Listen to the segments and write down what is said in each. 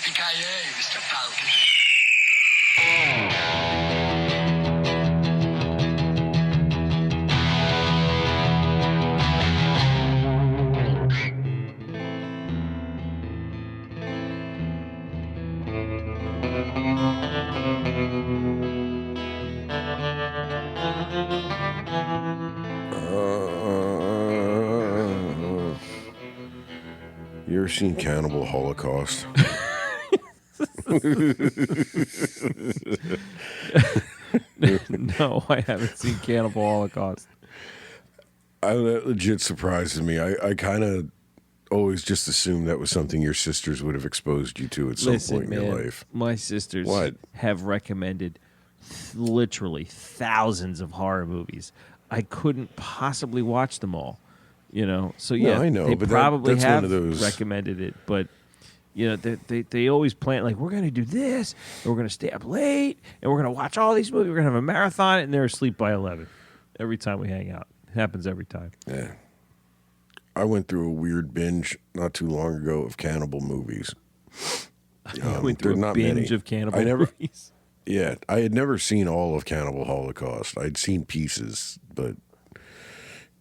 Yipee-Ki-Yay, Mr. Falcon. You ever seen Cannibal Holocaust? No, I haven't seen Cannibal Holocaust. That legit surprises me. I kind of always just assumed that was something your sisters would have exposed you to at some point in your life. My sisters What? have recommended literally thousands of horror movies. I couldn't possibly watch them all, So yeah, I know, they but probably that's have one of those... recommended it, but they always plan like we're going to do this, and we're going to stay up late, and we're going to watch all these movies. We're going to have a marathon, and they're asleep by 11 every time we hang out. It happens every time. Yeah. I went through a weird binge not too long ago of cannibal movies. I went through a binge of cannibal movies. Yeah, I had never seen all of Cannibal Holocaust. I'd seen pieces, but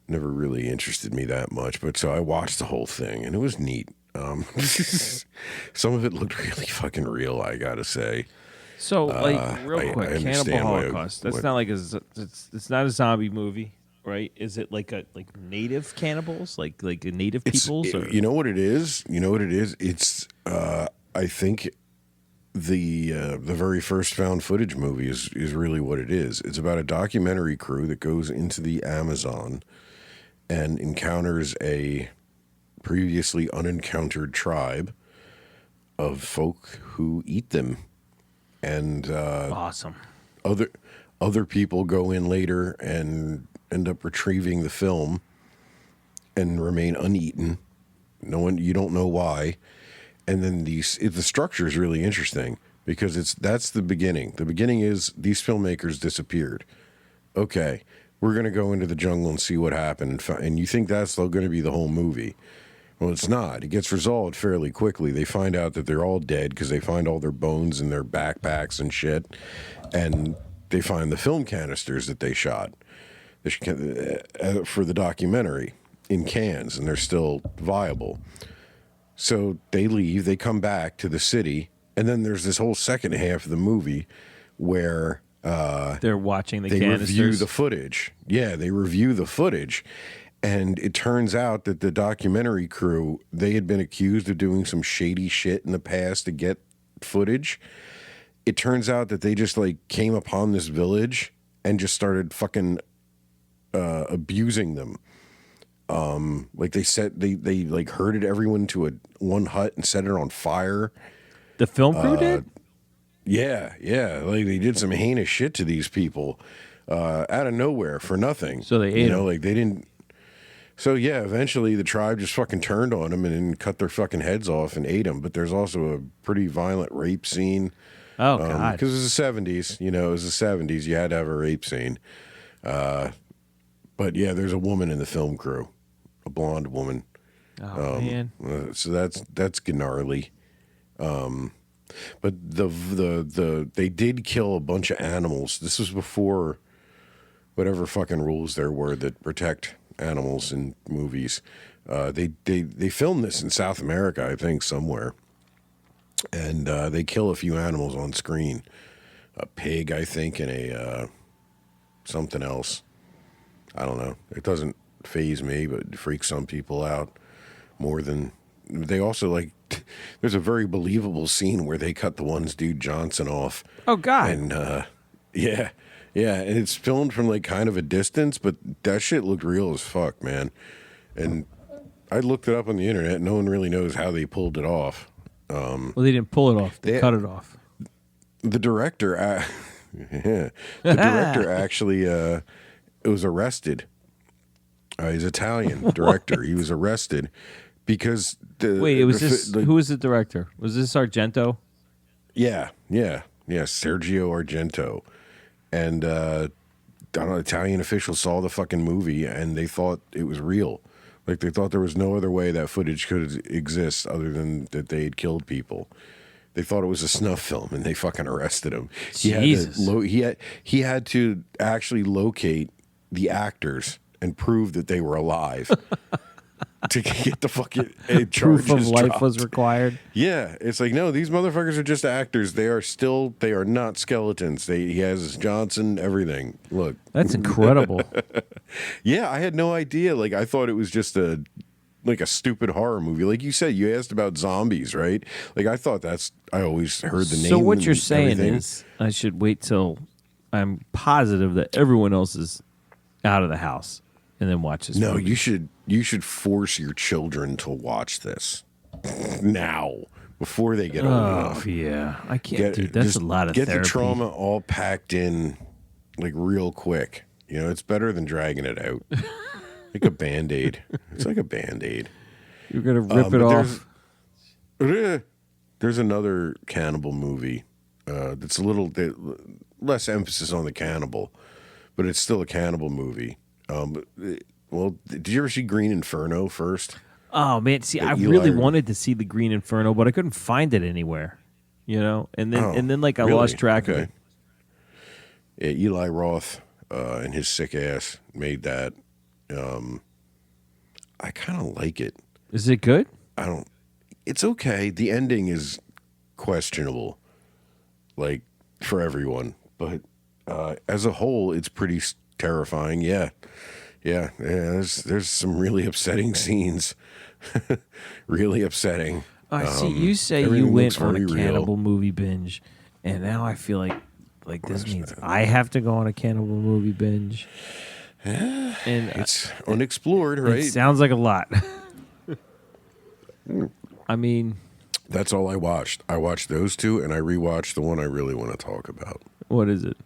never really interested me that much. But so I watched the whole thing, and it was neat. Some of it looked really fucking real, I gotta say. So, real quick, Cannibal Holocaust. That's not like it's not a zombie movie, right? Is it like native cannibals, like a native peoples? Or? You know what it is? It's I think the very first found footage movie is really what it is. It's about a documentary crew that goes into the Amazon and encounters a previously unencountered tribe of folk who eat them, and awesome. Other people go in later and end up retrieving the film and remain uneaten. You don't know why. And then the structure is really interesting because that's the beginning. The beginning is these filmmakers disappeared. Okay, we're going to go into the jungle and see what happened. And you think that's going to be the whole movie. Well, it's not. It gets resolved fairly quickly. They find out that they're all dead because they find all their bones in their backpacks and shit. And they find the film canisters that they shot for the documentary in cans, and they're still viable. So they leave, they come back to the city, and then there's this whole second half of the movie where they're watching the they canisters. Review the footage. Yeah, they review the footage, and it turns out that the documentary crew, they had been accused of doing some shady shit in the past to get footage. It turns out that they just came upon this village and just started fucking abusing them. They herded everyone to one hut and set it on fire. The film crew did? Yeah. They did some heinous shit to these people out of nowhere for nothing. So they ate them. They didn't. So yeah, eventually the tribe just fucking turned on them and cut their fucking heads off and ate them. But there's also a pretty violent rape scene. Oh God! Because it was the 70s. It was the 70s. You had to have a rape scene. But yeah, there's a woman in the film crew. A blonde woman. Oh man! So that's gnarly. But they did kill a bunch of animals. This was before whatever fucking rules there were that protect animals in movies. They filmed this in South America, I think, somewhere, and they kill a few animals on screen. A pig, I think, and a something else. I don't know. It doesn't faze me, but it freaks some people out more than they also there's a very believable scene where they cut the one's dude Johnson off. Oh God. And yeah, and it's filmed from kind of a distance, but that shit looked real as fuck, man. And I looked it up on the internet. No one really knows how they pulled it off. Well, they didn't pull it off. They cut it off. The director actually was arrested. He's Italian director. He was arrested because who was the director? Was this Argento? Yeah, Sergio Argento, and Italian officials saw the fucking movie and they thought it was real. They thought there was no other way that footage could exist other than that they had killed people. They thought it was a snuff film, and they fucking arrested him. Jesus. He had to actually locate the actors and prove that they were alive to get the fucking Proof charges of life dropped. was required. Yeah, it's like, no, these motherfuckers are just actors. They are not skeletons. He has Johnson, everything. Look. That's incredible. Yeah, I had no idea. Like, I thought it was just a stupid horror movie. Like you said, you asked about zombies, right? Like, I thought I always heard the name. So what you're and saying everything. is I should wait till I'm positive that everyone else is out of the house and then watch this No, movie. you should force your children to watch this now before they get old enough. Yeah. I can't, dude. That's just a lot of get therapy. the trauma all packed in, like, real quick. You know, it's better than dragging it out. Like a Band-Aid. It's like a Band-Aid. You're going to rip it But off. There's another cannibal movie that's a little less emphasis on the cannibal, but it's still a cannibal movie. Well, did you ever see Green Inferno first? Oh, man. See, I Eli- really wanted to see the Green Inferno, but I couldn't find it anywhere. You know? And then like, I really? lost track of it. Yeah, Eli Roth and his sick ass made that. I kind of like it. Is it good? It's okay. The ending is questionable, like, for everyone. But as a whole, it's pretty terrifying. Yeah. There's some really upsetting scenes. Really upsetting. I see. You say you everything went looks on a very real. cannibal movie binge, and now I feel like this means I have to go on a cannibal movie binge. And It's unexplored, right? it sounds like a lot. I mean, That's all I watched. I watched those two, and I rewatched the one I really want to talk about. what is it?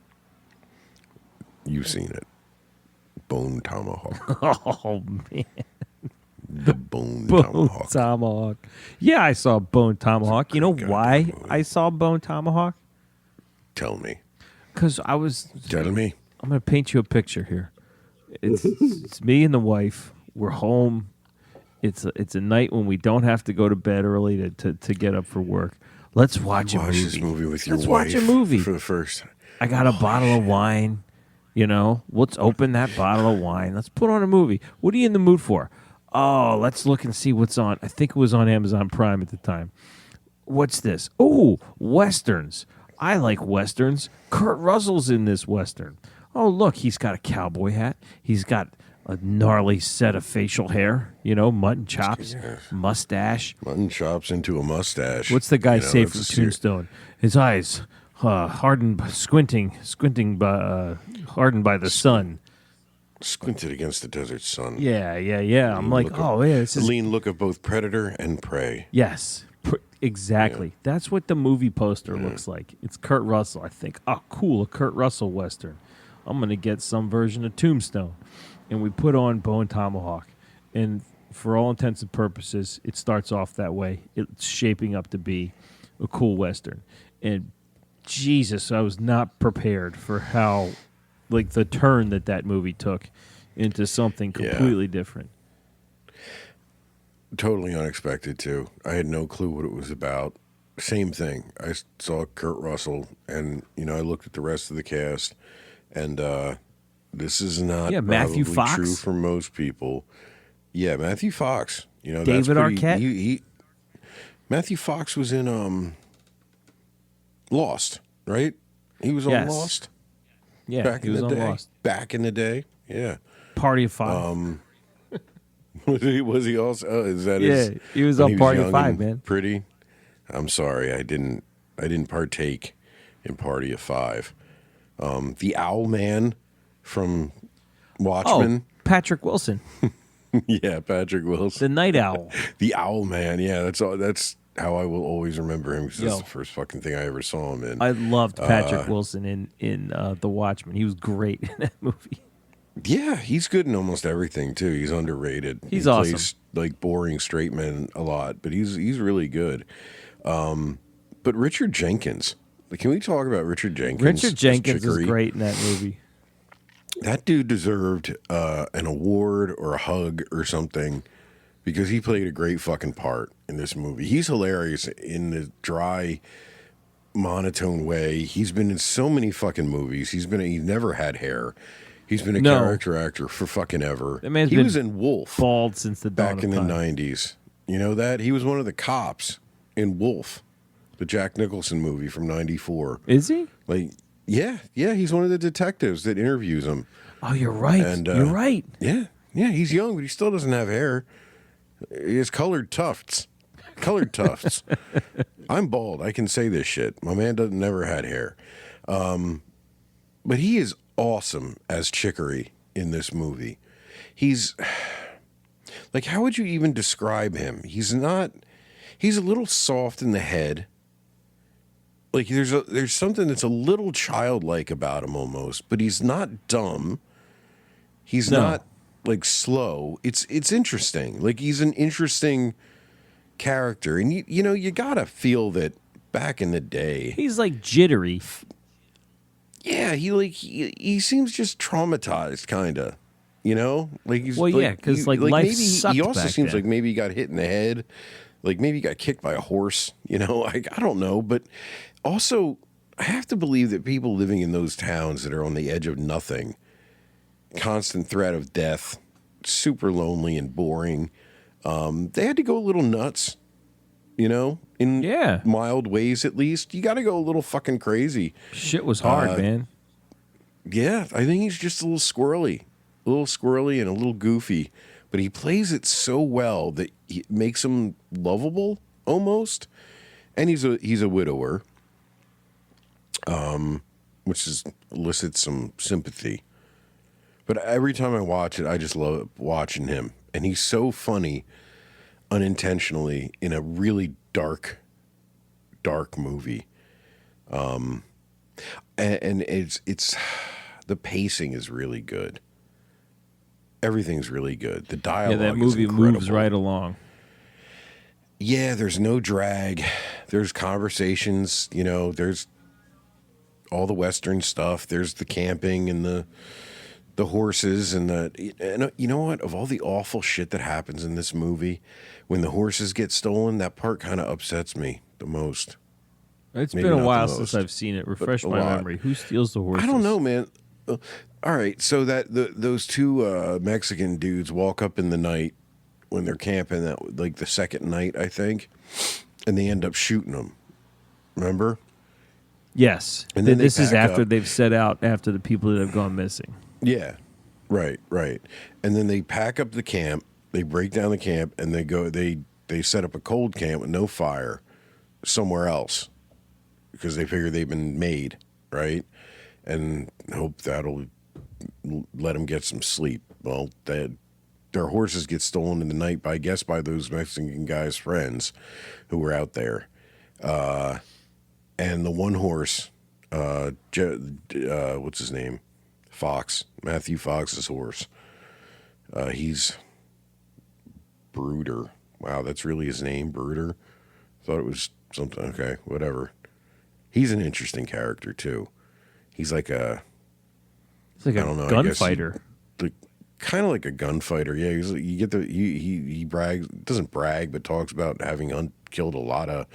You've seen it. Bone Tomahawk. Oh man, The Bone Bone Tomahawk. Tomahawk. Yeah, I saw Bone Tomahawk. You know goddamn why movie. I saw Bone Tomahawk? Tell me. Because I was. Tell me. I'm going to paint you a picture here. It's me and the wife. We're home. It's a night when we don't have to go to bed early to get up for work. Let's watch a Watch movie. this movie with your Let's wife. watch a movie. For the first. I got a bottle of wine. You know, let's open that bottle of wine. Let's put on a movie. What are you in the mood for? Oh, let's look and see what's on. I think it was on Amazon Prime at the time. What's this? Oh, Westerns. I like Westerns. Kurt Russell's in this Western. Oh, look, he's got a cowboy hat. He's got a gnarly set of facial hair. You know, mutton chops, mustache. Mutton chops into a mustache. What's the guy You know, say that's from a ser- Tombstone? His eyes hardened, squinting by, hardened by the sun. Squinted against the desert sun. Yeah. I'm like, Look oh of- yeah, this the is lean look of both predator and prey. yes, exactly. That's what the movie poster looks like. It's Kurt Russell. I think, oh, cool, a Kurt Russell Western. I'm gonna get some version of Tombstone, and we put on Bone Tomahawk, and for all intents and purposes, it starts off that way. It's shaping up to be a cool Western, and Jesus, I was not prepared for how, like, the turn that movie took into something Yeah. completely different. Totally unexpected, too. I had no clue what it was about. Same thing. I saw Kurt Russell, and, you know, I looked at the rest of the cast, and this is not Yeah, Matthew probably Fox. true for most people. Yeah, Matthew Fox. You know, David that's pretty, Arquette? Matthew Fox was in Lost, right? He was on Yes. Lost Yeah, back he in was the on day. Lost. Back in the day, yeah. Party of Five. Was he also? Is that Yeah, his? he was when on Party of young Five, and man. Pretty. I'm sorry, I didn't partake in Party of Five. The Owl Man from Watchmen. Oh, Patrick Wilson, Yeah, Patrick Wilson. the Night Owl. The Owl Man. Yeah, that's all. That's how I will always remember him because that's Yo. the first fucking thing I ever saw him in. I loved Patrick Wilson in The Watchmen. He was great in that movie. Yeah, he's good in almost everything too. He's underrated. He's he awesome. Plays, like, boring straight men a lot, but he's really good. But Richard Jenkins, like, can we talk about Richard Jenkins? Richard Jenkins is Chicory? great in that movie. That dude deserved an award or a hug or something because he played a great fucking part in this movie. He's hilarious in the dry, monotone way. He's been in so many fucking movies. He never had hair. He's been a character actor for fucking ever. That man's he been was in Wolf bald since the dawn back of in time. the 90s. You know that? He was one of the cops in Wolf, the Jack Nicholson movie from 94. Is he? Like, yeah, he's one of the detectives that interviews him. Oh, you're right. And, you're right. Yeah, he's young, but he still doesn't have hair. He has colored tufts. I'm bald. I can say this shit. My man never had hair. But he is awesome as Chicory in this movie. He's like, how would you even describe him? He's a little soft in the head. Like there's something that's a little childlike about him almost, but he's not dumb. He's not like slow. It's interesting. Like he's an interesting character, and you gotta feel that back in the day. He's like jittery. Yeah, he seems just traumatized, kind of. Like he's because life maybe sucked he also back seems then. like maybe he got hit in the head, like maybe he got kicked by a horse. I don't know, but also I have to believe that people living in those towns that are on the edge of nothing, constant threat of death, super lonely and boring, they had to go a little nuts. In mild ways at least. You got to go a little fucking crazy. Shit was hard, man. Yeah, I think he's just a little squirrely and a little goofy, but he plays it so well that it makes him lovable almost. And he's a widower, which elicits some sympathy. But every time I watch it, I just love watching him, and he's so funny unintentionally in a really dark movie. And it's the pacing is really good. Everything's really good. The dialogue That movie is incredible. moves right along. Yeah, there's no drag. There's conversations, there's all the Western stuff. There's the camping and the horses and you know what? Of all the awful shit that happens in this movie, when the horses get stolen, that part kind of upsets me the most. It's Maybe been a not while the since most, I've seen it. Refresh but a my lot. memory. Who steals the horses? I don't know, man. All right, so those two Mexican dudes walk up in the night when they're camping, that like the second night, I think, and they end up shooting them. Remember? Yes. And then this they is pack after up. they've set out after the people that have gone missing. Yeah, right. And then they pack up the camp, they break down the camp, and they set up a cold camp with no fire somewhere else because they figure they've been made, right? And hope that'll let them get some sleep. Well, their horses get stolen in the night by those Mexican guys' friends who were out there. And the one horse, what's his name? Matthew Fox's horse. He's Brooder. Wow, that's really his name, Brooder. Thought it was something. Okay, whatever. He's an interesting character too. He's like a gunfighter. Kind of like a gunfighter. Yeah, he brags, doesn't brag, but talks about having killed a lot of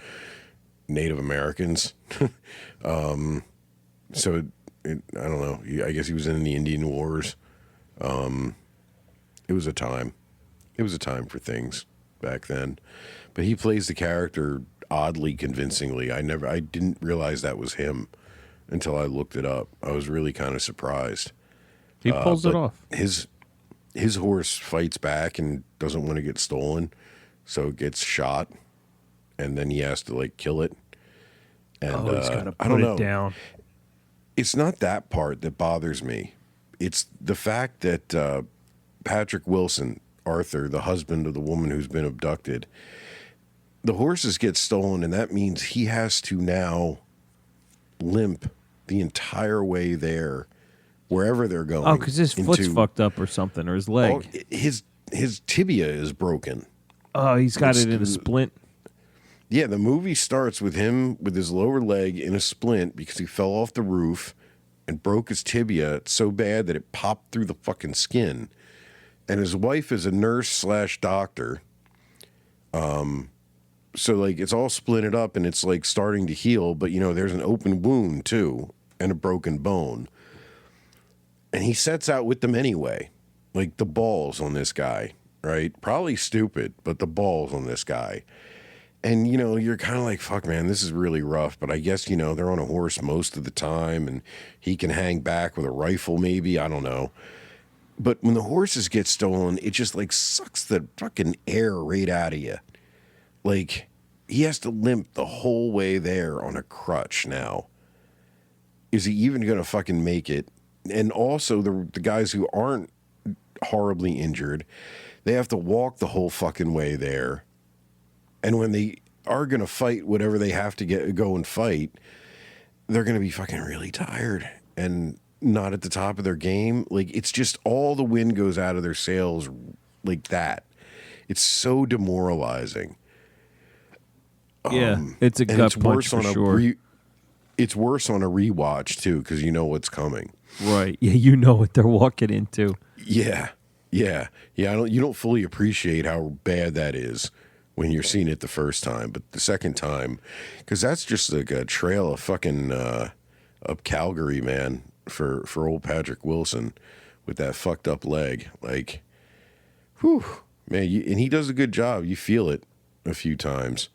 Native Americans. So I don't know. I guess he was in the Indian Wars. It was a time. It was a time for things back then. But he plays the character oddly convincingly. I didn't realize that was him until I looked it up. I was really kind of surprised. He pulls it off. His horse fights back and doesn't want to get stolen, so it gets shot, and then he has to kill it. And He's got to I don't put know. it down. It's not that part that bothers me. It's the fact that Patrick Wilson, Arthur, the husband of the woman who's been abducted, the horses get stolen, and that means he has to now limp the entire way there, wherever they're going. Oh, because his foot's fucked up or something, or his leg. Oh, his tibia is broken. Oh, he's got it in a splint. Yeah, the movie starts with him with his lower leg in a splint because he fell off the roof and broke his tibia so bad that it popped through the fucking skin. And his wife is a nurse/doctor, So like it's all splinted up and it's like starting to heal, but there's an open wound too and a broken bone. And he sets out with them anyway. Like the balls on this guy, right? Probably stupid, but the balls on this guy. And you're kind of like, fuck man, this is really rough, but I guess they're on a horse most of the time and he can hang back with a rifle maybe, I don't know. But when the horses get stolen, it just like sucks the fucking air right out of you. Like, he has to limp the whole way there on a crutch now. Is he even going to fucking make it? And also, the guys who aren't horribly injured, they have to walk the whole fucking way there. And when they are going to fight whatever they have to go and fight, they're going to be fucking really tired and not at the top of their game. Like, it's just all the wind goes out of their sails like that. It's so demoralizing. Yeah, it's a gut punch for sure. It's worse on a rewatch too, because you know what's coming. Right. Yeah, you know what they're walking into. Yeah. You don't fully appreciate how bad that is when you're seeing it the first time, but the second time, because that's just like a trail of fucking up Calgary, man, for old Patrick Wilson with that fucked up leg. Like, whew, man, and he does a good job. You feel it a few times.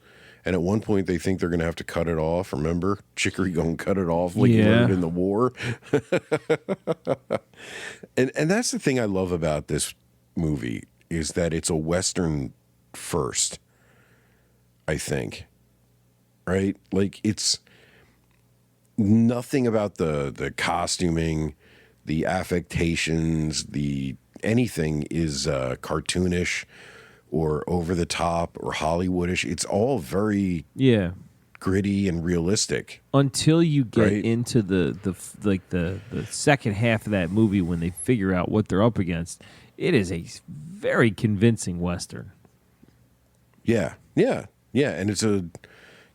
And at one point, they think they're going to have to cut it off. Remember? Chicory going to cut it off like he learned in the war. and that's the thing I love about this movie is that it's a Western first, I think. Right? Like, it's nothing about the costuming, the affectations, anything is cartoonish or over the top or Hollywoodish. It's all very gritty and realistic until you get into the second half of that movie when they figure out what they're up against. It is a very convincing Western. Yeah, and it's a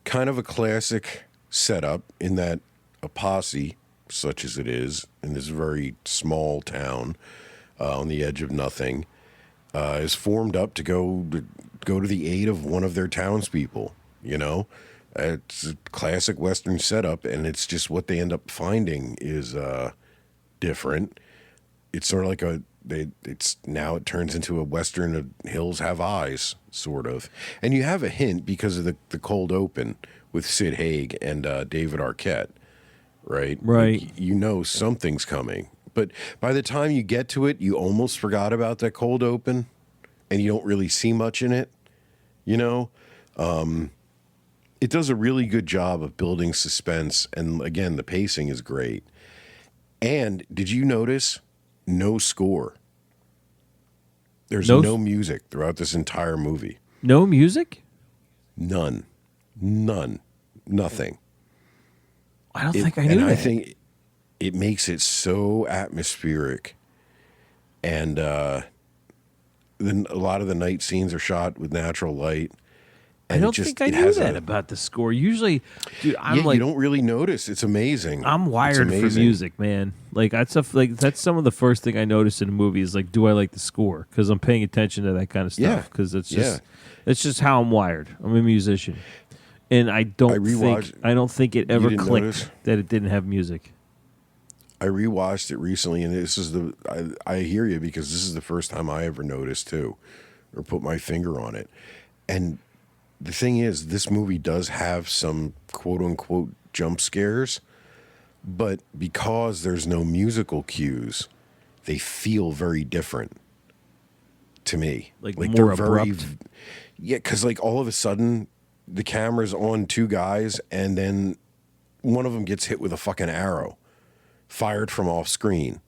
kind of a classic setup in that a posse, such as it is, in this very small town on the edge of nothing, is formed up to go to the aid of one of their townspeople. It's a classic Western setup, and it's just what they end up finding is different. It's sort of like it turns into a Western of Hills Have Eyes, sort of. And you have a hint because of the cold open with Sid Haig and David Arquette, right? Right. Like, something's coming. But by the time you get to it, you almost forgot about that cold open, and you don't really see much in it. It does a really good job of building suspense, and again, the pacing is great. And did you notice no score? There's no music throughout this entire movie. No music? None. Nothing. I don't think I knew that. I think it makes it so atmospheric. And then a lot of the night scenes are shot with natural light. And I don't think I knew that about the score. Usually, dude, you don't really notice. It's amazing. I'm wired for music, man. Like that's some of the first thing I notice in a movie is like, do I like the score? Because I'm paying attention to that kind of stuff. Because it's just how I'm wired. I'm a musician, and I don't think it ever clicked that it didn't have music. I rewatched it recently, and this is I hear you, because this is the first time I ever noticed too, or put my finger on it. And the thing is, this movie does have some quote unquote jump scares, but because there's no musical cues, they feel very different to me. Like more abrupt. Because like all of a sudden, the camera's on two guys, and then one of them gets hit with a fucking arrow fired from off screen.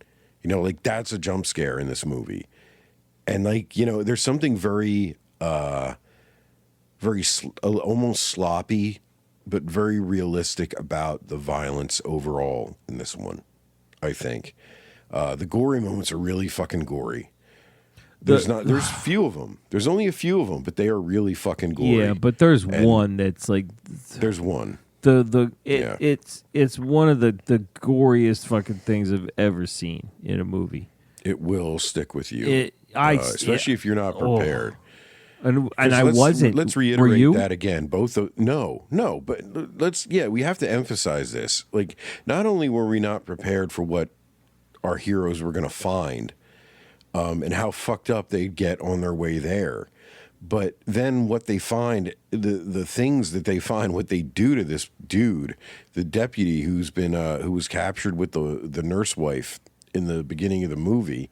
Like that's a jump scare in this movie. And like, there's something very almost sloppy, but very realistic about the violence overall in this one, I think. The gory moments are really fucking gory. There's few of them. There's only a few of them, but they are really fucking gory. Yeah, but there's one that's like... There's one. It's one of the goriest fucking things I've ever seen in a movie. It will stick with you. Especially if you're not prepared. And 'Cause I wasn't. Let's Were reiterate you? that again. No, but we have to emphasize this. Like, not only were we not prepared for what our heroes were going to find, and how fucked up they'd get on their way there, but then what they find, the things that they find, what they do to this dude, the deputy who was captured with the nurse wife in the beginning of the movie.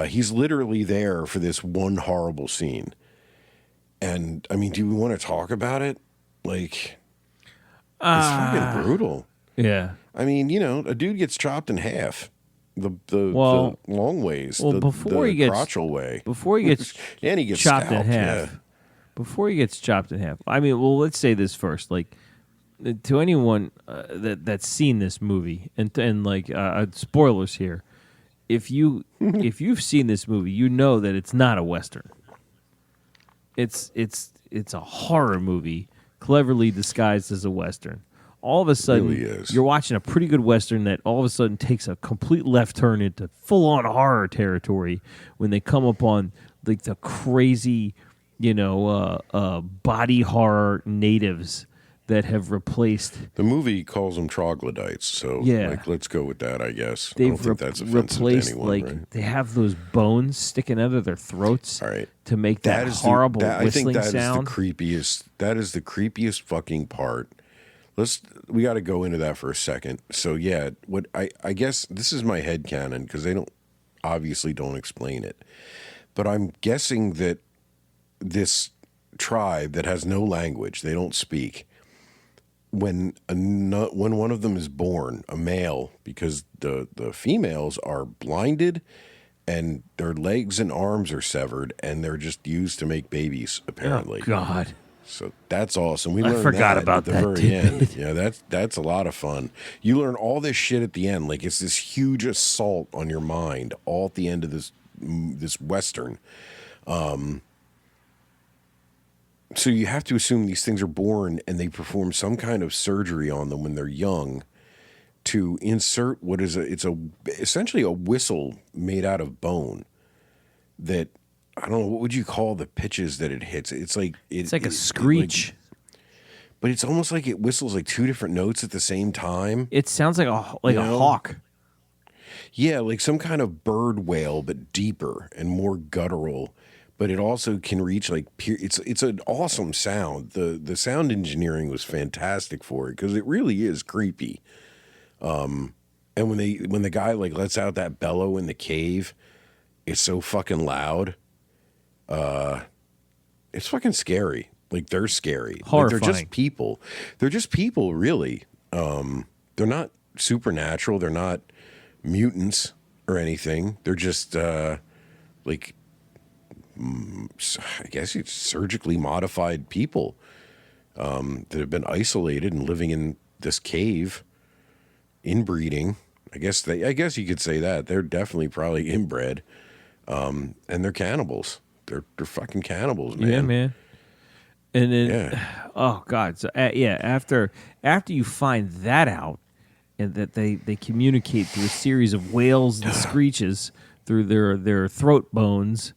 He's literally there for this one horrible scene. And I mean, do we want to talk about it? Like, it's fucking brutal. Yeah. I mean, a dude gets chopped in half. The long ways. Well, before he gets crotchal way. Before he gets and he gets chopped scalped, in half. yeah. Before he gets chopped in half. I mean, well, let's say this first. Like, to anyone that's seen this movie, and like spoilers here, if you've seen this movie, you know that it's not a Western. It's a horror movie cleverly disguised as a Western. All of a sudden, Really is. you're watching a pretty good Western that all of a sudden takes a complete left turn into full-on horror territory when they come upon like the crazy, body horror natives that have replaced. The movie calls them troglodytes, so let's go with that, I guess. I don't think that's offensive replaced to anyone, right? they have those bones sticking out of their throats All right. to make that is horrible I think whistling that sound. is the creepiest. That is the creepiest fucking part. We got to go into that for a second. So yeah, what I guess this is my headcanon because they obviously don't explain it, but I'm guessing that this tribe that has no language, they don't speak. When one of them is born, a male, because the females are blinded and their legs and arms are severed and they're just used to make babies, apparently. Oh God. So that's awesome. We I learned forgot that about at the that very end. Yeah, that's a lot of fun. You learn all this shit at the end, like it's this huge assault on your mind, all at the end of this Western. So you have to assume these things are born and they perform some kind of surgery on them when they're young to insert essentially a whistle made out of bone that, I don't know, what would you call the pitches that it hits? It's like a screech. But it's almost like it whistles like two different notes at the same time. It sounds like a hawk. Yeah, like some kind of bird wail, but deeper and more guttural. But it also can reach it's an awesome sound. The sound engineering was fantastic for it because it really is creepy. And when the guy like lets out that bellow in the cave, it's so fucking loud. It's fucking scary. Like they're scary. Horrifying. Like, they're just people. They're just people, really. They're not supernatural. They're not mutants or anything. They're just I guess it's surgically modified people that have been isolated and living in this cave, inbreeding. I guess you could say that they're definitely probably inbred, and they're cannibals. They're fucking cannibals, man. Yeah, man. And then, oh God, so after you find that out, and that they communicate through a series of wails and screeches through their throat bones.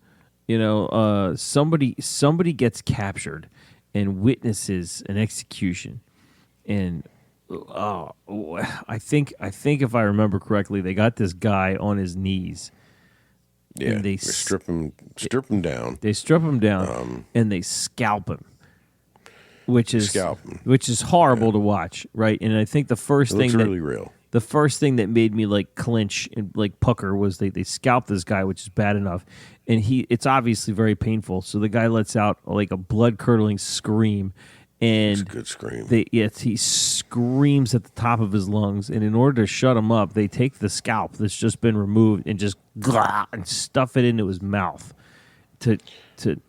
Somebody gets captured and witnesses an execution, and I think if I remember correctly, they got this guy on his knees. Yeah, and they strip him down. They strip him down and they scalp him, which is horrible to watch, right? And I think the first thing really real. The first thing that made me like clinch and like pucker was they scalped this guy, which is bad enough, and it's obviously very painful. So the guy lets out like a blood curdling scream, and it's a good scream. He screams at the top of his lungs, and in order to shut him up, they take the scalp that's just been removed and just and stuff it into his mouth to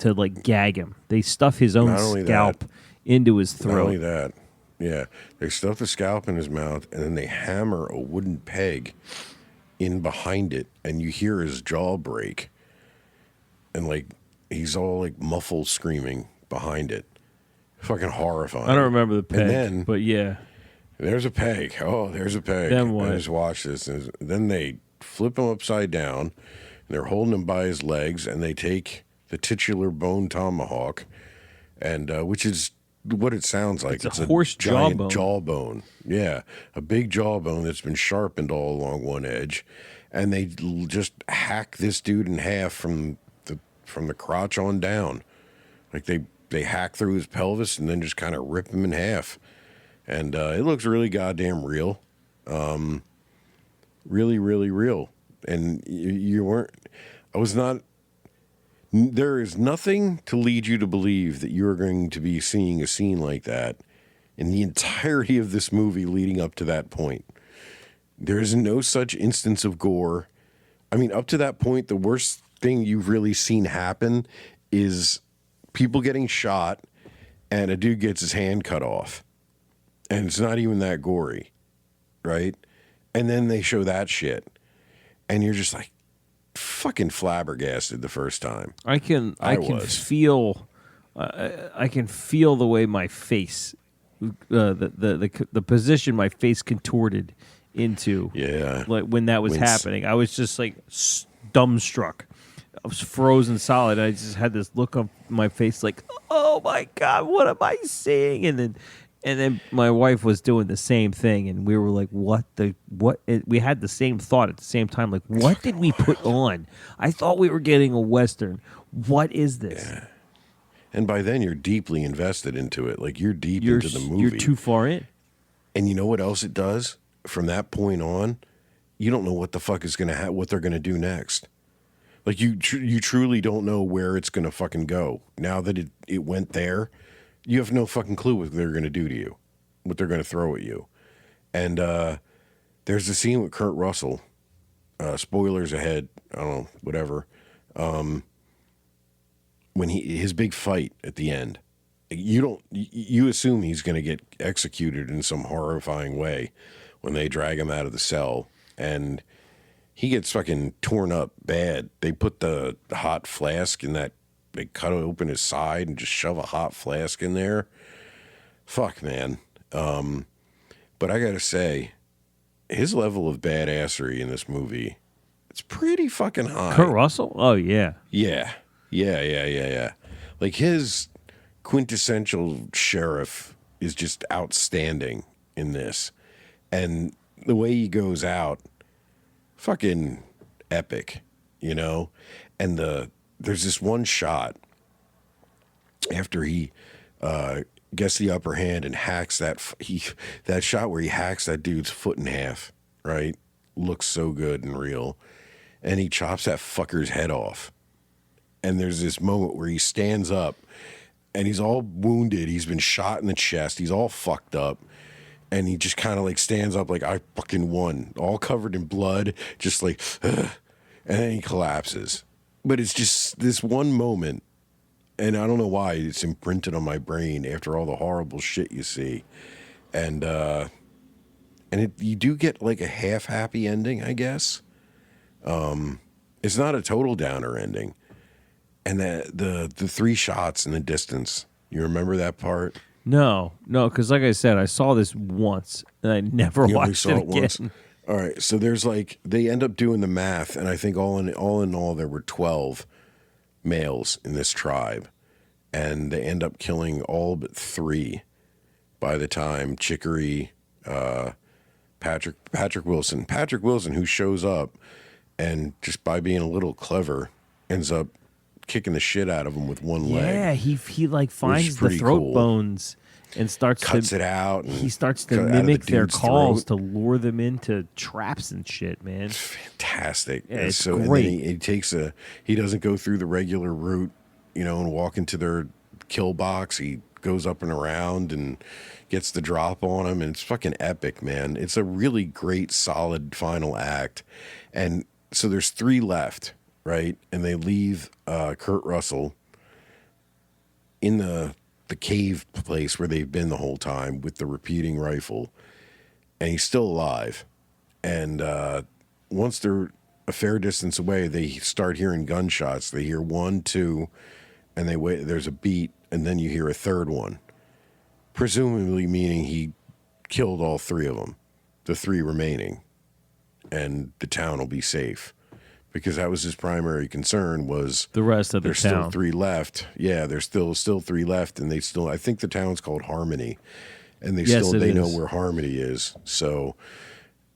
like gag him. They stuff his own scalp into his throat. Not only that. Yeah, they stuff the scalp in his mouth, and then they hammer a wooden peg in behind it, and you hear his jaw break, and like he's all like muffled screaming behind it. Fucking horrifying. I don't remember the peg, and then, but yeah, there's a peg. Oh, there's a peg. Then what? I just watched this, and then they flip him upside down, and they're holding him by his legs, and they take the titular Bone Tomahawk, and which is what it sounds like. It's a horse giant jawbone. Yeah, a big jawbone that's been sharpened all along one edge, and they just hack this dude in half from the crotch on down. Like they hack through his pelvis and then just kind of rip him in half, and it looks really goddamn real, really really real. And you weren't. I was not. There is nothing to lead you to believe that you're going to be seeing a scene like that in the entirety of this movie leading up to that point. There is no such instance of gore. I mean, up to that point, the worst thing you've really seen happen is people getting shot and a dude gets his hand cut off. And it's not even that gory, right? And then they show that shit. And you're just like, fucking flabbergasted the first time. I can feel the way my face, the position my face contorted into. Yeah, like when that was happening, I was just like dumbstruck. I was frozen solid. I just had this look on my face, like, oh my god, what am I seeing? And then my wife was doing the same thing, and we were like, what? We had the same thought at the same time, like, what did we put on? I thought we were getting a Western. What is this? Yeah. And by then, you're deeply invested into it. Like, you're deep into the movie. You're too far in. And you know what else it does? From that point on, you don't know what the fuck is going to what they're going to do next. Like, you truly don't know where it's going to fucking go. Now that it went there, you have no fucking clue what they're going to do to you, what they're going to throw at you. And there's a scene with Kurt Russell. Spoilers ahead. I don't know, whatever. When his big fight at the end, you assume he's going to get executed in some horrifying way when they drag him out of the cell, and he gets fucking torn up bad. They put the hot flask in that. They cut open his side and just shove a hot flask in there. Fuck, man. But I gotta say, his level of badassery in this movie, it's pretty fucking high. Kurt Russell? Oh, yeah. Yeah. Like, his quintessential sheriff is just outstanding in this. And the way he goes out, fucking epic, you know? And there's this one shot after he gets the upper hand and hacks that shot where he hacks that dude's foot in half, right? Looks so good and real. And he chops that fucker's head off. And there's this moment where he stands up and he's all wounded. He's been shot in the chest. He's all fucked up. And he just kind of like stands up like, I fucking won. All covered in blood, just like, ugh. And then he collapses. But it's just this one moment, and I don't know why it's imprinted on my brain after all the horrible shit you see. And you do get like a half happy ending, I guess. It's not a total downer ending. And the three shots in the distance, you remember that part? No, because like I said, I saw this once, and I never watched it again. Once? All right, so there's like, they end up doing the math, and I think all in all there were 12 males in this tribe, and they end up killing all but 3 by the time Chicory, Patrick Wilson, who shows up, and just by being a little clever, ends up kicking the shit out of him with one leg. Yeah, he like finds the throat bones and cuts it out. He starts to mimic their calls to lure them into traps and shit, man. It's fantastic. Yeah, it's so great. And then he doesn't go through the regular route, and walk into their kill box. He goes up and around and gets the drop on him, and it's fucking epic, man. It's a really great, solid final act. And so there's 3 left, right? And they leave Kurt Russell in the cave place where they've been the whole time with the repeating rifle, and he's still alive. And once they're a fair distance away, they start hearing gunshots. They hear 1, 2, and they wait. There's a beat, and then you hear a third one, presumably meaning he killed all 3 of them, the 3 remaining, and the town will be safe because that was his primary concern. Was The rest of the there's town. still 3 left? Yeah, there's still 3 left, and they still. I think the town's called Harmony, and Yes, it they know is. where Harmony is. So,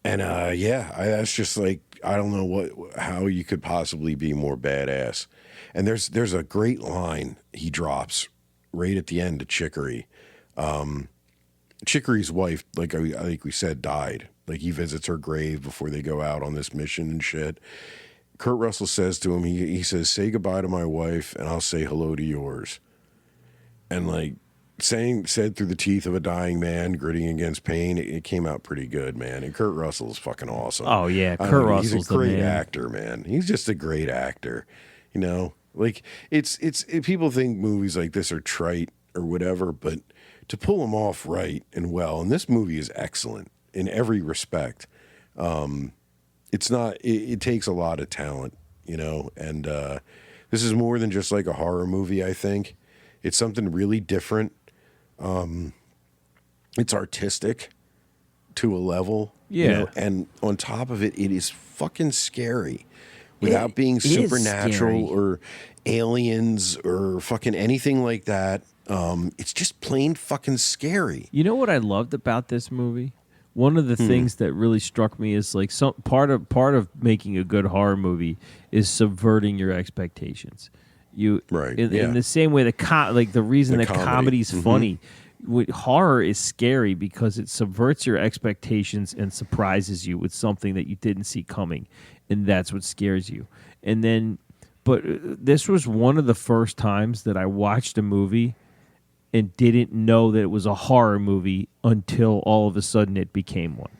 and that's just like, I don't know how you could possibly be more badass. And there's a great line he drops right at the end of Chicory. Chicory's wife, like I think we said, died. Like, he visits her grave before they go out on this mission and shit. Kurt Russell says to him, he says, "Say goodbye to my wife, and I'll say hello to yours." And like said through the teeth of a dying man, gritting against pain, it came out pretty good, man. And Kurt Russell's fucking awesome. Oh yeah, I Kurt don't know, Russell's he's a great the man. actor, man. He's just a great actor. You know, like it's people think movies like this are trite or whatever, but to pull them off right and well, and this movie is excellent in every respect. It's not. It takes a lot of talent, you know, and this is more than just like a horror movie. I think it's something really different. It's artistic to a level, Yeah. you know, and on top of it, it is fucking scary without being it is supernatural scary. or aliens or fucking anything like that. It's just plain fucking scary. You know what I loved about this movie? One of the things that really struck me is like some part of making a good horror movie is subverting your expectations. Right, in yeah. the same way the reason The that comedy. comedy's funny. Horror is scary because it subverts your expectations and surprises you with something that you didn't see coming, and that's what scares you. And then, but this was one of the first times that I watched a movie and didn't know that it was a horror movie until all of a sudden it became one.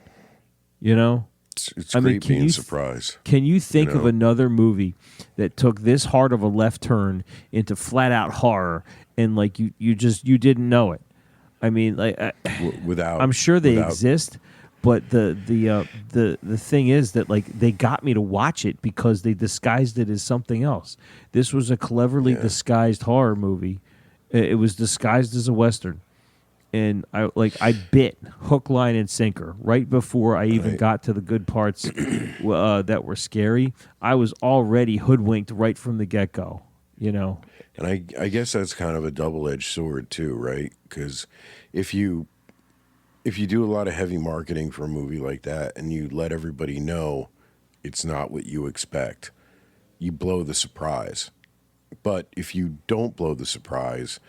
You know? It's I mean, great can being you surprised. Can you think of know? another movie that took this hard of a left turn into flat out horror and like you didn't know it? I mean, like Without, I'm sure they without- exist, but the thing is that like they got me to watch it because they disguised it as something else. This was a cleverly disguised horror movie. It was disguised as a Western. And I bit hook, line, and sinker right before I even got to the good parts that were scary. I was already hoodwinked right from the get go. You know, And I guess that's kind of a double-edged sword too, right? Because if you do a lot of heavy marketing for a movie like that and you let everybody know it's not what you expect, you blow the surprise. But if you don't blow the surprise,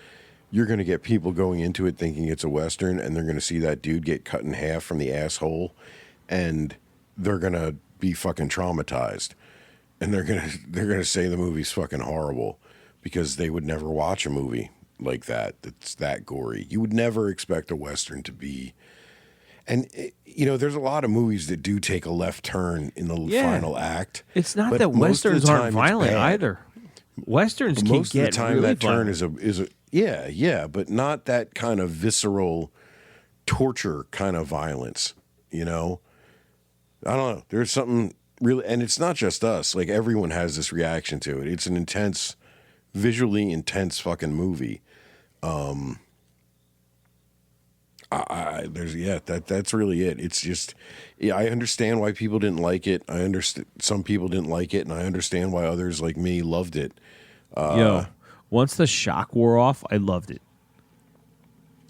you're going to get people going into it thinking it's a Western, and they're going to see that dude get cut in half from the asshole, and they're going to be fucking traumatized. And they're gonna say the movie's fucking horrible because they would never watch a movie like that that's that gory. You would never expect a Western to be. And you know, there's a lot of movies that do take a left turn in the final act. it's not but that most of the Westerns aren't time it's violent bad. either. Westerns But can most of get the time really that turn violent. is a yeah, but not that kind of visceral torture kind of violence, you know? I don't know. There's something really, and it's not just us. Like, everyone has this reaction to it. It's an intense, visually intense fucking movie. That's really it. It's just, I understand why people didn't like it. I understand some people didn't like it, and I understand why others like me loved it. Once the shock wore off, I loved it.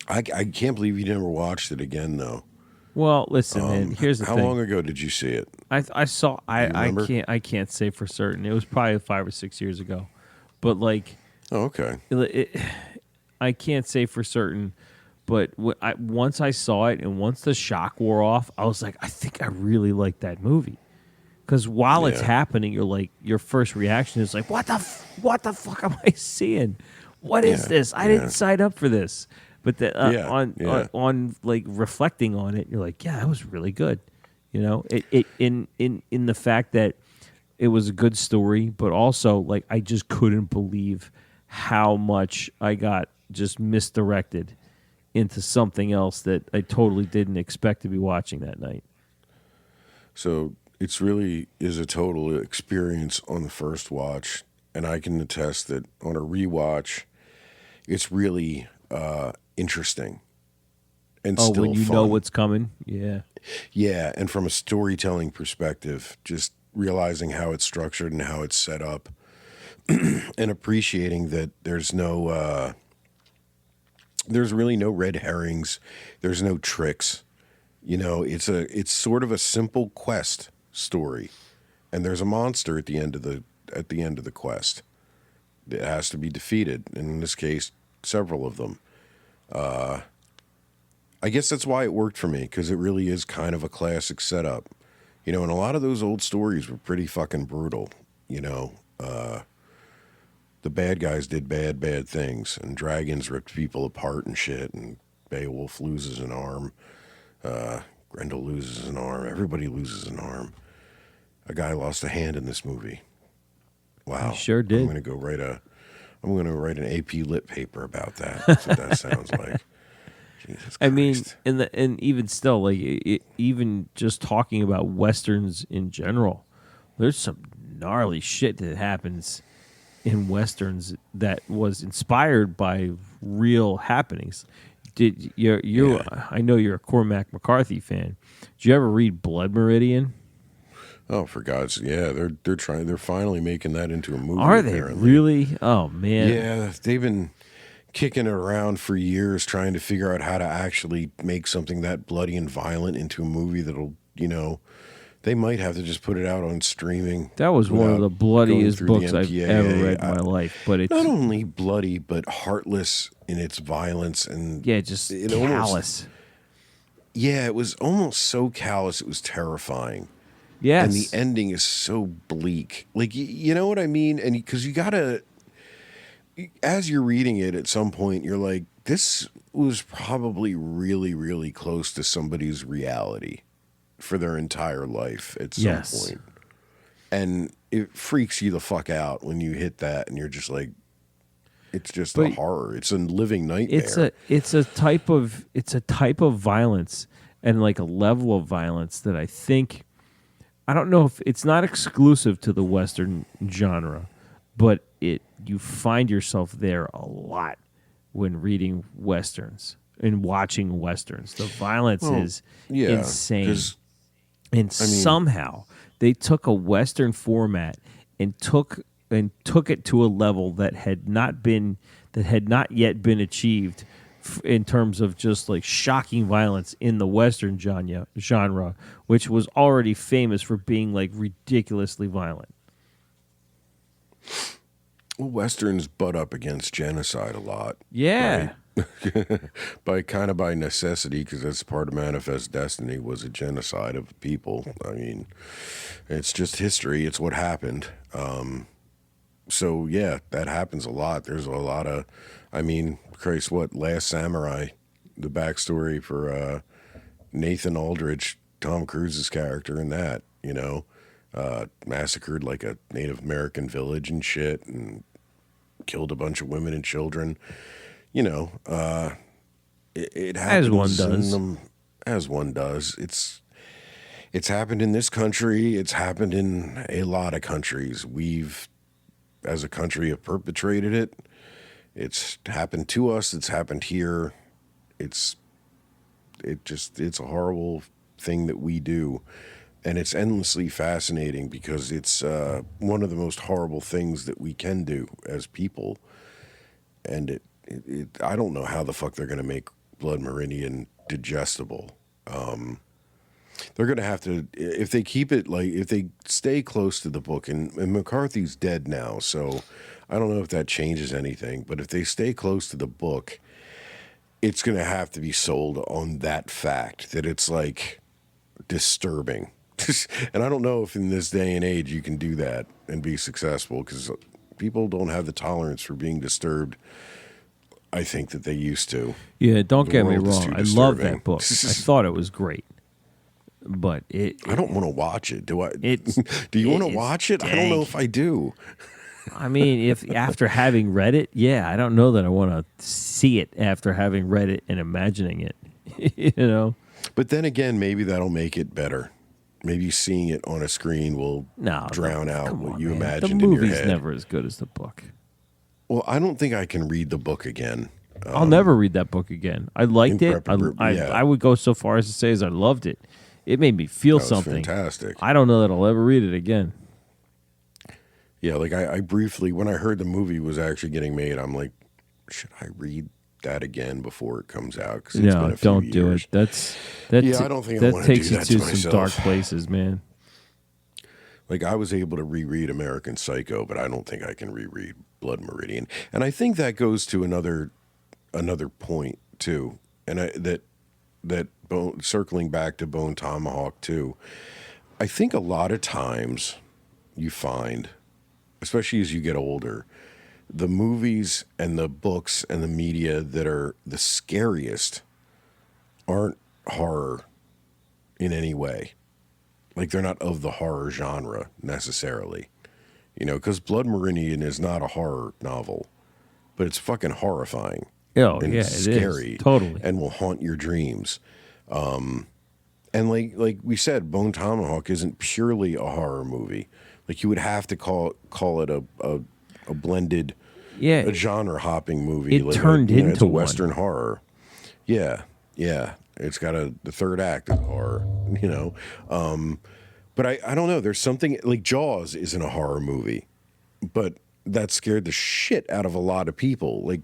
I can't believe you never watched it again, though. Well, listen, man. Here's the How thing. long ago did you see it? I saw. I remember? can't say for certain. It was probably 5 or 6 years ago, but like, Oh, okay. I can't say for certain. But once I saw it and once the shock wore off, I was like, I think I really like that movie. Because while it's Yeah. happening, you're like, your first reaction is like, what the fuck am I seeing? What is Yeah, this? I yeah. didn't sign up for this. But Yeah. on like reflecting on it, you're like, yeah, that was really good. You know, it in the fact that it was a good story, but also like I just couldn't believe how much I got just misdirected into something else that I totally didn't expect to be watching that night. So it's really is a total experience on the first watch, and I can attest that on a rewatch, it's really interesting and still when you fun. know what's coming, yeah. Yeah, and from a storytelling perspective, just realizing how it's structured and how it's set up, and appreciating that there's really no red herrings, there's no tricks. You know, it's sort of a simple quest story, and there's a monster at the end of the quest. It has to be defeated, and in this case, several of them. I guess that's why it worked for me, because it really is kind of a classic setup. You know, and a lot of those old stories were pretty fucking brutal. You know, the bad guys did bad things, and dragons ripped people apart and shit, and Beowulf loses an arm. Grendel loses an arm. Everybody loses an arm. A guy lost a hand in this movie. Wow. He sure did. I'm gonna write an AP Lit paper about that. That's what that sounds like. Jesus Christ. I mean, and even still, like even just talking about westerns in general, there's some gnarly shit that happens in westerns that was inspired by real happenings. Did you? I know you're a Cormac McCarthy fan. Did you ever read Blood Meridian? Oh, for God's they're finally making that into a movie. Are they apparently. really? Oh man. Yeah, they've been kicking it around for years, trying to figure out how to actually make something that bloody and violent into a movie that'll, you know, they might have to just put it out on streaming. That was one of the bloodiest books I've MPAA. ever read in my life. But it's not only bloody, but heartless in its violence and just callous. It was almost so callous. It was terrifying. Yes. And the ending is so bleak. Like, you know what I mean? And because you gotta, as you're reading it, at some point, you're like, this was probably really, really close to somebody's reality for their entire life at some point. And it freaks you the fuck out when you hit that, and you're just like, it's just a horror. It's a living nightmare. It's a type of violence and like a level of violence that I think, I don't know if it's not exclusive to the Western genre, but you find yourself there a lot when reading Westerns and watching Westerns. The violence is insane. And somehow they took a Western format and took it to a level that had not yet been achieved in terms of just like shocking violence in the Western genre, which was already famous for being like ridiculously violent. Well, Westerns butt up against genocide a lot. Yeah. Right? by necessity, because that's part of Manifest Destiny, was a genocide of people. I mean, it's just history. It's what happened. So, yeah, that happens a lot. There's a lot of, I mean, Christ, Last Samurai, the backstory for Nathan Aldrich, Tom Cruise's character in that, you know, massacred like a Native American village and shit and killed a bunch of women and children. You know, it happens. As one does. It's happened in this country. It's happened in a lot of countries. We've, as a country, have perpetrated it. It's happened to us. It's happened here. It's a horrible thing that we do. And it's endlessly fascinating because it's one of the most horrible things that we can do as people. And I don't know how the fuck they're going to make Blood Meridian digestible. They're going to have to, if they keep it, like, if they stay close to the book, and McCarthy's dead now, so I don't know if that changes anything, but if they stay close to the book, it's going to have to be sold on that fact that it's, like, disturbing. And I don't know if in this day and age you can do that and be successful, because people don't have the tolerance for being disturbed, I think, that they used to. Yeah, don't get me wrong. I love that book. I thought it was great. But I don't want to watch it. Do I? Do you want to watch it? Dank. I don't know if I do. I mean, if after having read it, yeah, I don't know that I want to see it after having read it and imagining it. You know. But then again, maybe that'll make it better. Maybe seeing it on a screen will drown out what you imagined in your head. The movie's never as good as the book. Well, I don't think I can read the book again. I'll never read that book again. I liked it. I would go so far as to say as I loved it. it made me feel That was something. fantastic. I don't know that I'll ever read it again. Yeah, like I briefly, when I heard the movie was actually getting made, I'm like, should I read that again before it comes out? 'Cause it's been a few Don't do years. it. That Yeah, I don't think I that wanna do takes you that to to some myself. dark places, man. Like, I was able to reread American Psycho, but I don't think I can reread Blood Meridian. And I think that goes to another point too. And circling back to Bone Tomahawk too. I think a lot of times you find, especially as you get older, the movies and the books and the media that are the scariest aren't horror in any way. Like, they're not of the horror genre necessarily. You know, because Blood Meridian is not a horror novel, but it's fucking horrifying. Oh, And yeah, it's it scary. is. Totally. And will haunt your dreams. And like we said, Bone Tomahawk isn't purely a horror movie. Like, you would have to call it a blended, Yeah. a genre hopping movie. It like turned it's into a one. Western horror. Yeah, yeah. It's got the third act is horror, you know. But I don't know. There's something like Jaws isn't a horror movie, but that scared the shit out of a lot of people. Like,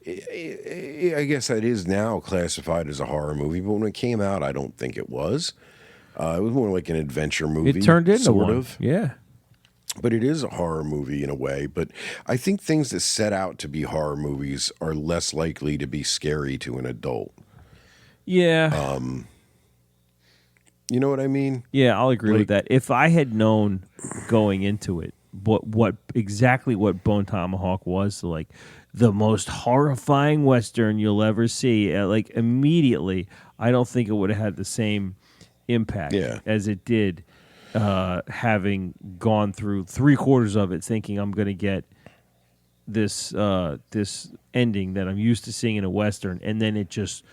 I guess that is now classified as a horror movie, but when it came out, I don't think it was. It was more like an adventure movie. It turned into sort one. of. Yeah. But it is a horror movie in a way. But I think things that set out to be horror movies are less likely to be scary to an adult. Yeah. You know what I mean? Yeah, I'll agree with Like- that. If I had known going into it what exactly what Bone Tomahawk was, like the most horrifying Western you'll ever see, like immediately, I don't think it would have had the same impact Yeah. as it did, having gone through 3/4 of it, thinking I'm going to get this this ending that I'm used to seeing in a Western, and then it just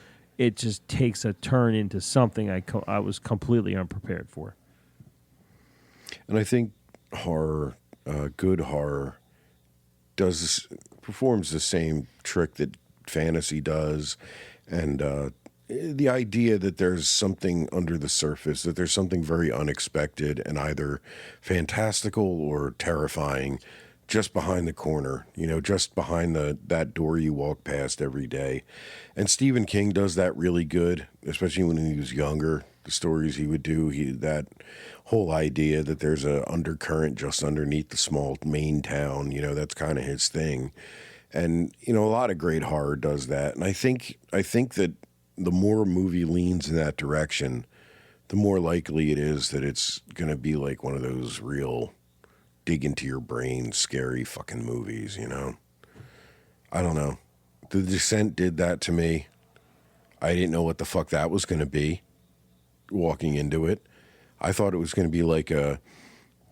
takes a turn into something I was completely unprepared for. And I think horror, good horror, performs the same trick that fantasy does, and the idea that there's something under the surface, that there's something very unexpected and either fantastical or terrifying just behind the corner, you know, just behind that door you walk past every day. And Stephen King does that really good, especially when he was younger. The stories he would do, that whole idea that there's a undercurrent just underneath the small main town, you know, that's kind of his thing. And, you know, a lot of great horror does that. And I think that the more a movie leans in that direction, the more likely it is that it's going to be like one of those real dig into your brain, scary fucking movies, you know? I don't know. The Descent did that to me. I didn't know what the fuck that was going to be walking into it. I thought it was going to be like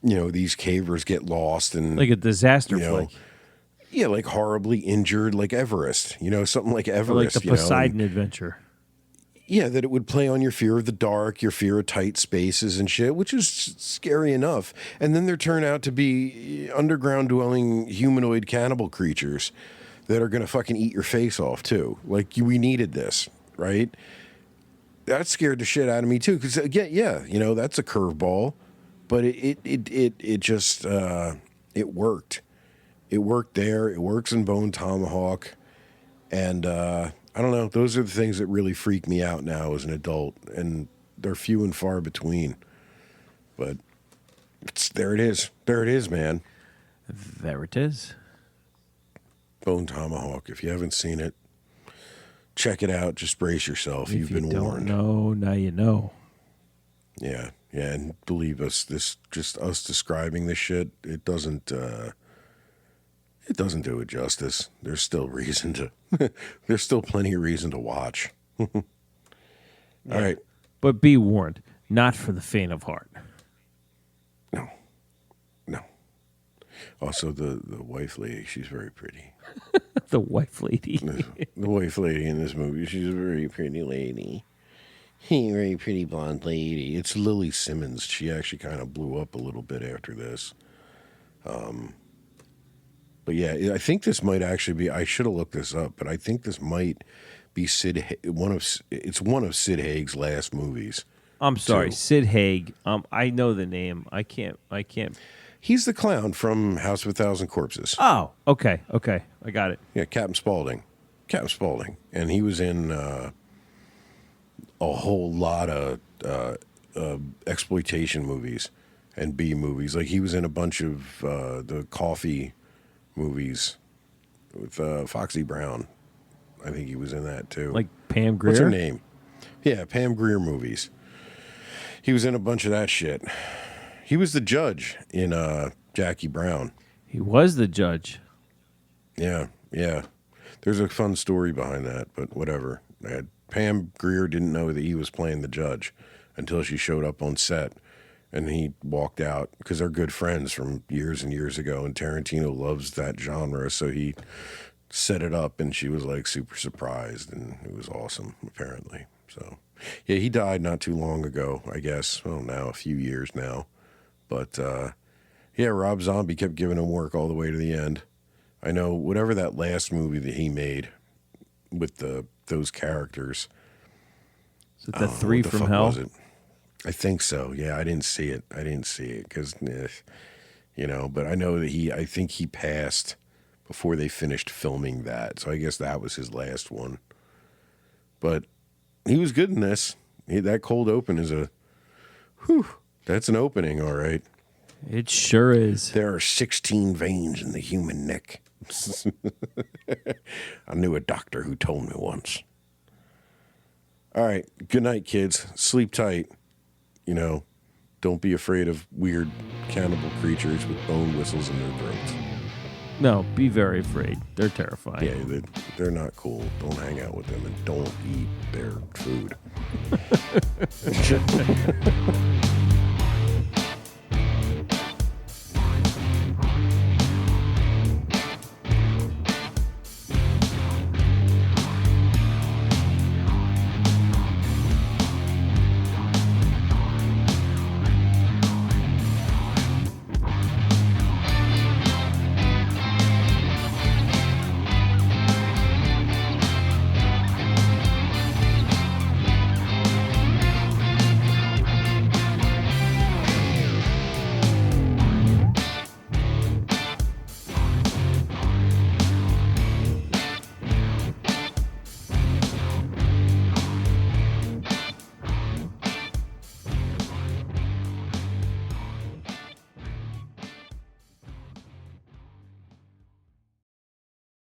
these cavers get lost and Like a disaster you know, flick. yeah, like horribly injured, like Everest, you know, something like Or Everest, like the you know, and- Poseidon Adventure. yeah, that it would play on your fear of the dark, your fear of tight spaces and shit, which is scary enough. And then there turn out to be underground dwelling humanoid cannibal creatures that are going to fucking eat your face off too. Like, we needed this, right? That scared the shit out of me too. Because again, yeah, you know, that's a curveball, but it just it worked. It worked there. It works in Bone Tomahawk, and I don't know. Those are the things that really freak me out now as an adult, and they're few and far between. But there it is. There it is, man. There it is. Bone Tomahawk. If you haven't seen it, check it out. Just brace yourself. If You've you been don't warned. know, now you know. Yeah, and believe us, this just us describing this shit, it doesn't do it justice. There's still reason to there's still plenty of reason to watch. All right. But be warned, not for the faint of heart. No. Also the wife lady, she's very pretty. The wife lady. The wife lady in this movie, she's a very pretty lady. Very pretty blonde lady. It's Lili Simmons. She actually kind of blew up a little bit after this. But yeah, I think this might actually be. I should have looked this up, but I think this might be one of Sid Haig's last movies. I'm sorry, too. Sid Haig. I know the name. I can't. He's the clown from House of a Thousand Corpses. Oh, okay. I got it. Yeah, Captain Spaulding. And he was in a whole lot of exploitation movies and B movies. Like he was in a bunch of the coffee movies with Foxy Brown. I think he was in that too. Like Pam Grier. What's her name? Yeah, Pam Grier movies. He was in a bunch of that shit. He was the judge in Jackie Brown. He was the judge. Yeah. There's a fun story behind that, but whatever. Pam Grier didn't know that he was playing the judge until she showed up on set, and he walked out because they're good friends from years and years ago, and Tarantino loves that genre, so he set it up, and she was like super surprised, and it was awesome, apparently. So, yeah, he died not too long ago, I guess. Well, now a few years now. But, yeah, Rob Zombie kept giving him work all the way to the end. I know whatever that last movie that he made with those characters. Is it the Three what the from fuck Hell? was it? I think so. Yeah, I didn't see it because, but I know that I think he passed before they finished filming that. So I guess that was his last one. But he was good in this. That cold open is that's an opening, all right. It sure is. There are 16 veins in the human neck. I knew a doctor who told me once. All right. Good night, kids. Sleep tight. Don't be afraid of weird cannibal creatures with bone whistles in their throats. No, be very afraid. They're terrifying. Yeah, they're not cool. Don't hang out with them and don't eat their food.